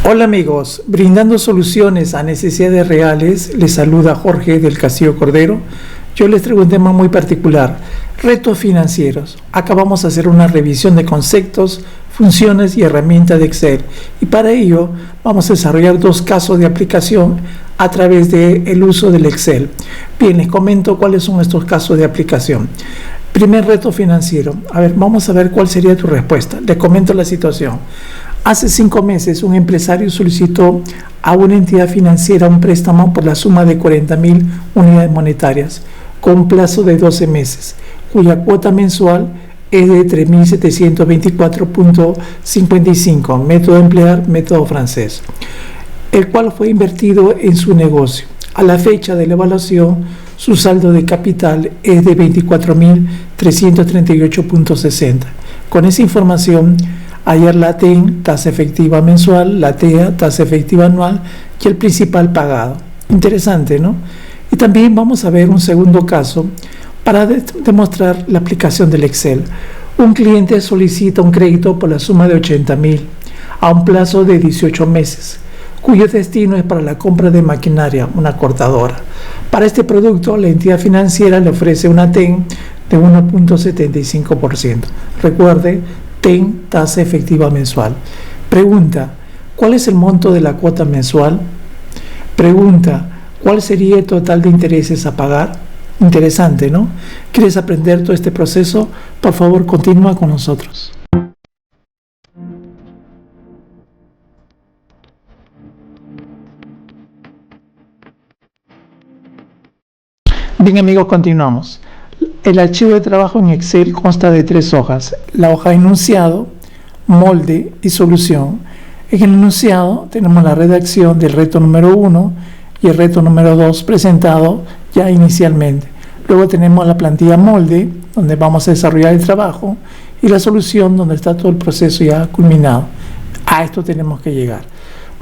Hola amigos, brindando soluciones a necesidades reales, les saluda Jorge del Castillo Cordero. Yo les traigo un tema muy particular, retos financieros. Acá vamos a hacer una revisión de conceptos, funciones y herramientas de Excel. Y para ello vamos a desarrollar dos casos de aplicación a través del uso del Excel. Bien, les comento cuáles son estos casos de aplicación. Primer reto financiero. A ver, vamos a ver cuál sería tu respuesta. Les comento la situación. Hace 5 meses, un empresario solicitó a una entidad financiera un préstamo por la suma de 40.000 unidades monetarias, con un plazo de 12 meses, cuya cuota mensual es de 3.724.55, método emplear, método francés, el cual fue invertido en su negocio. A la fecha de la evaluación, su saldo de capital es de 24.338.60. Con esa información, hallar la TEN, tasa efectiva mensual, la TEA, tasa efectiva anual, y el principal pagado. Interesante, ¿no? Y también vamos a ver un segundo caso para demostrar la aplicación del Excel. Un cliente solicita un crédito por la suma de 80.000 a un plazo de 18 meses, cuyo destino es para la compra de maquinaria, una cortadora. Para este producto, la entidad financiera le ofrece una TEN de 1.75%. Recuerde, TEN, tasa efectiva mensual. Pregunta, ¿cuál es el monto de la cuota mensual? Pregunta, ¿cuál sería el total de intereses a pagar? Interesante, ¿no? ¿Quieres aprender todo este proceso? Por favor, continúa con nosotros. Bien amigos, continuamos. El archivo de trabajo en Excel consta de 3 hojas: la hoja de enunciado, molde y solución. En el enunciado tenemos la redacción del reto número 1 y el reto número 2 presentado ya inicialmente. Luego tenemos la plantilla molde, donde vamos a desarrollar el trabajo, y la solución, donde está todo el proceso ya culminado. A esto tenemos que llegar.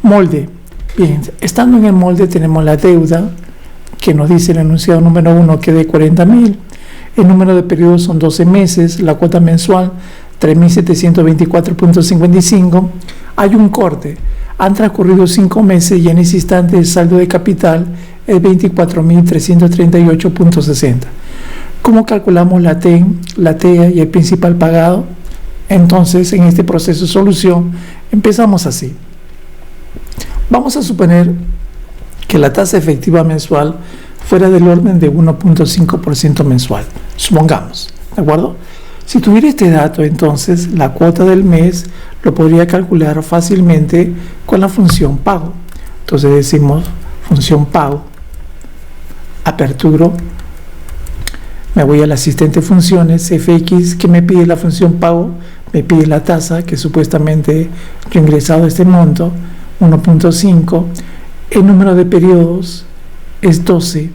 Molde. Bien, estando en el molde tenemos la deuda, que nos dice el enunciado número 1 que es de 40.000. El número de periodos son 12 meses, la cuota mensual 3.724.55. Hay un corte. Han transcurrido 5 meses y en ese instante el saldo de capital es 24.338.60. ¿Cómo calculamos la TEN, la TEA y el principal pagado? Entonces, en este proceso de solución, empezamos así. Vamos a suponer que la tasa efectiva mensual fuera del orden de 1.5% mensual, supongamos, ¿de acuerdo? Si tuviera este dato, entonces la cuota del mes lo podría calcular fácilmente con la función pago. Entonces decimos función pago, aperturo, me voy al asistente funciones, fx, que me pide la función pago, me pide la tasa, que supuestamente yo he ingresado este monto, 1.5, el número de periodos es 12,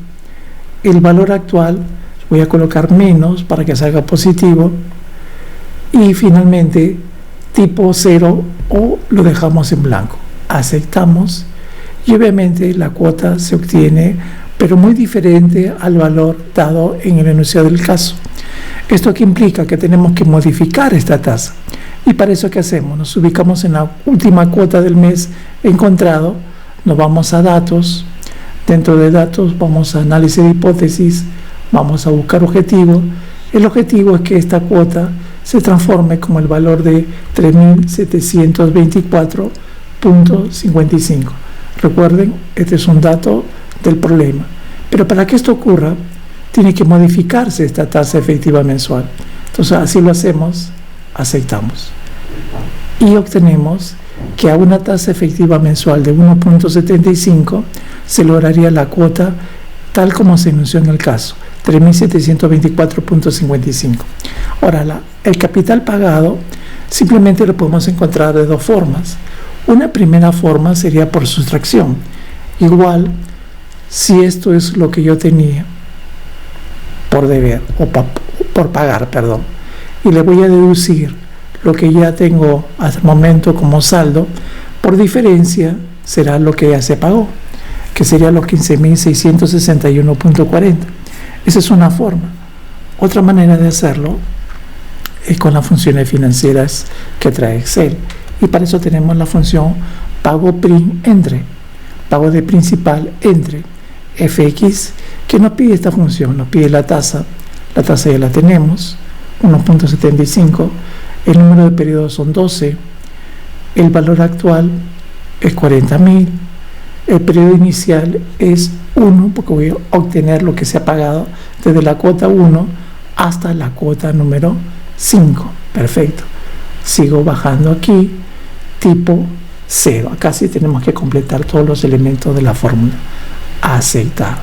el valor actual voy a colocar menos para que salga positivo, y finalmente tipo 0 o lo dejamos en blanco. Aceptamos y obviamente la cuota se obtiene, pero muy diferente al valor dado en el enunciado del caso. ¿Esto qué implica? Que tenemos que modificar esta tasa, y para eso ¿qué hacemos? Nos ubicamos en la última cuota del mes encontrado, nos vamos a datos, dentro de datos vamos a análisis de hipótesis, vamos a buscar objetivo. El objetivo es que esta cuota se transforme como el valor de 3.724.55. Recuerden, este es un dato del problema, pero para que esto ocurra tiene que modificarse esta tasa efectiva mensual. Entonces así lo hacemos, aceptamos y obtenemos que a una tasa efectiva mensual de 1.75 se lograría la cuota tal como se enunció en el caso, 3.724.55. Ahora, el capital pagado simplemente lo podemos encontrar de dos formas. Una primera forma sería por sustracción. Igual, si esto es lo que yo tenía por deber, o por pagar, perdón, y le voy a deducir lo que ya tengo hasta el momento como saldo, por diferencia será lo que ya se pagó, que sería los 15.661.40. Esa es una forma. Otra manera de hacerlo es con las funciones financieras que trae Excel, y para eso tenemos la función pago PRIN entre, pago de principal entre fx, que nos pide esta función, nos pide la tasa ya la tenemos, 1.75, el número de periodos son 12, el valor actual es 40.000, el periodo inicial es 1, porque voy a obtener lo que se ha pagado desde la cuota 1 hasta la cuota número 5. Perfecto. Sigo bajando aquí, tipo 0. Acá sí tenemos que completar todos los elementos de la fórmula. Aceptar.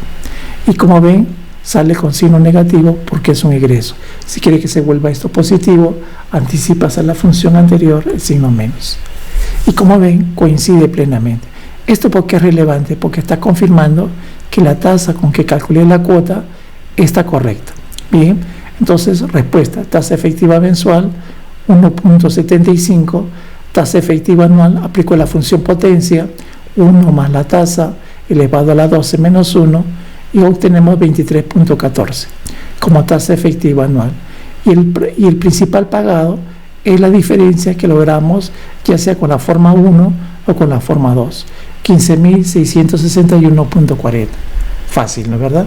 Y como ven, sale con signo negativo porque es un egreso. Si quiere que se vuelva esto positivo, anticipas a la función anterior el signo menos. Y como ven, coincide plenamente. ¿Esto por qué es relevante? Porque está confirmando que la tasa con que calculé la cuota está correcta. Bien, entonces respuesta, tasa efectiva mensual 1.75, tasa efectiva anual, aplico la función potencia, 1 más la tasa elevado a la 12 menos 1, y obtenemos 23.14 como tasa efectiva anual. Y el principal pagado es la diferencia que logramos, ya sea con la forma 1 o con la forma 2, 15.661.40. Fácil, ¿no es verdad?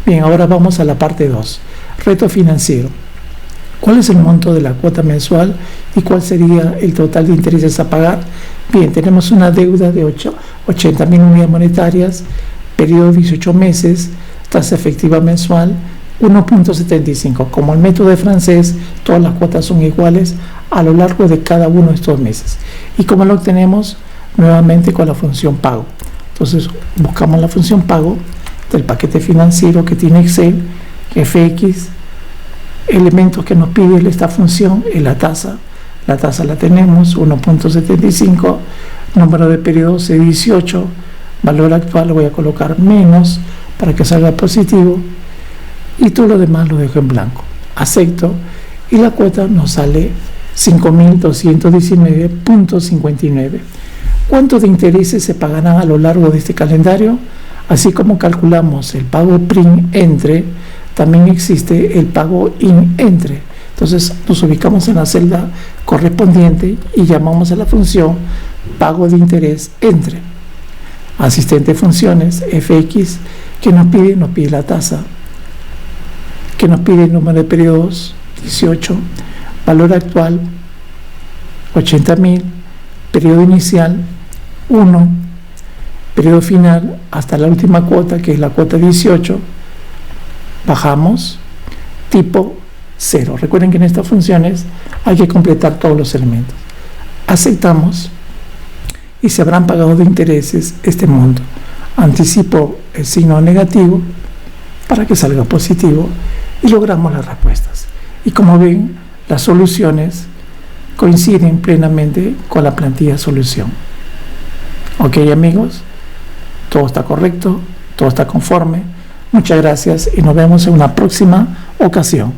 Bien, ahora vamos a la parte 2. Reto financiero. ¿Cuál es el monto de la cuota mensual y cuál sería el total de intereses a pagar? Bien, tenemos una deuda de 80.000 unidades monetarias, periodo 18 meses, tasa efectiva mensual 1.75. Como el método de francés, todas las cuotas son iguales a lo largo de cada uno de estos meses. ¿Y cómo lo obtenemos? Nuevamente con la función pago. Entonces buscamos la función pago del paquete financiero que tiene Excel, fx, elementos que nos pide esta función es la tasa la tenemos, 1.75, número de periodos es 18, valor actual lo voy a colocar menos para que salga positivo, y todo lo demás lo dejo en blanco. Acepto y la cuota nos sale 5.219.59. ¿Cuántos de intereses se pagarán a lo largo de este calendario? Así como calculamos el pago PRIN entre, también existe el pago IN entre. Entonces nos ubicamos en la celda correspondiente y llamamos a la función pago de interés entre. Asistente funciones, fx, que nos pide la tasa, que nos pide el número de periodos, 18, valor actual, 80.000, periodo inicial, 1, periodo final hasta la última cuota, que es la cuota 18, bajamos, tipo 0. Recuerden que en estas funciones hay que completar todos los elementos. Aceptamos y se habrán pagado de intereses este monto. Anticipo el signo negativo para que salga positivo y logramos las respuestas. Y como ven, las soluciones coinciden plenamente con la plantilla solución. Ok, amigos, todo está correcto, todo está conforme. Muchas gracias y nos vemos en una próxima ocasión.